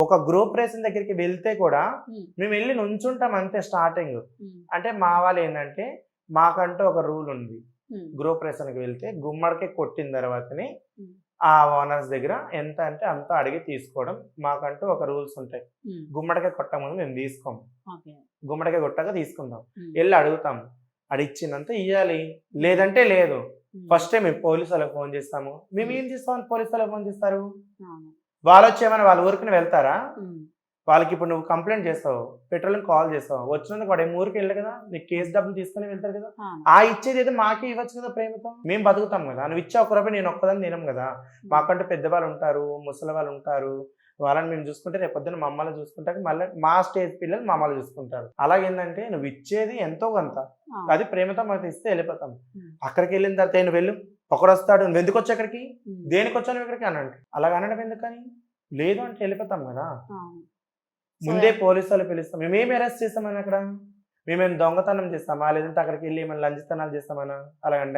ఒక గృహప్రవేశం దగ్గరికి వెళ్తే కూడా మేము వెళ్ళి నుంచుంటాం అంతే స్టార్టింగ్. అంటే మా వాళ్ళు ఏంటంటే మాకంటూ ఒక రూల్ ఉంది. గృహప్రవేశానికి వెళ్తే గుమ్మడికి కొట్టిన తర్వాతనే ఆ ఓనర్స్ దగ్గర ఎంత అంటే అంత అడిగి తీసుకోవడం మాకంటూ ఒక రూల్స్ ఉంటాయి. గుమ్మడికాయ కొట్టక ముందు మేము తీసుకోము. గుమ్మడికాయ కొట్టాక తీసుకుందాం. వెళ్ళి అడుగుతాం. అడిగిచ్చిందంతా ఇవ్వాలి, లేదంటే లేదు. ఫస్ట్ టైం మేము పోలీసు వాళ్ళకి ఫోన్ చేస్తాము. మేము ఏం చేస్తామని పోలీసు వాళ్ళకి ఫోన్ చేస్తారు? వాళ్ళు వచ్చేమని వాళ్ళ ఊరికి వెళ్తారా? వాళ్ళకి ఇప్పుడు నువ్వు కంప్లైంట్ చేస్తావు, పెట్రోలింగ్ కాల్ చేస్తావు, వచ్చినందుకు వాడు ఏం ఊరికి వెళ్ళదు కదా, నీకు కేసు డబ్బులు తీసుకుని వెళ్తారు కదా. ఆ ఇచ్చేది ఏదో మాకే ఇవ్వచ్చు కదా ప్రేమతో. మేము బతుకుతాం కదా. నువ్వు ఇచ్చే ఒక రూపాయి నేను ఒక్కదాన్ని తినం కదా. మాకంటే పెద్దవాళ్ళు ఉంటారు, ముసలి వాళ్ళు ఉంటారు. వాళ్ళని మేము చూసుకుంటే రేపు పొద్దున్న మమ్మల్ని చూసుకుంటారు, మళ్ళీ మా స్టేజ్ పిల్లలు మమ్మల్ని చూసుకుంటారు. అలాగేందంటే నువ్వు ఇచ్చేది ఎంతో కొంత, అది ప్రేమతో మాకు ఇస్తే వెళ్ళిపోతాం. అక్కడికి వెళ్ళిన తర్వాత నువ్వు వెళ్ళు, ఒకడు వస్తాడు, నువ్వు ఎందుకు వచ్చి అక్కడికి, దేనికి వచ్చాను ఇక్కడికి అని అంటే, అలాగ అనడం ఎందుకని? లేదు అంటే వెళ్ళిపోతాం కదా. ముందే పోలీసు వాళ్ళు పిలుస్తాం. మేమేమి అరెస్ట్ చేస్తామని అక్కడ? మేమేం దొంగతనం చేస్తామా, లేదంటే అక్కడికి వెళ్ళి ఏమైనా లంచతనాలు చేస్తామనా? అలాగంటే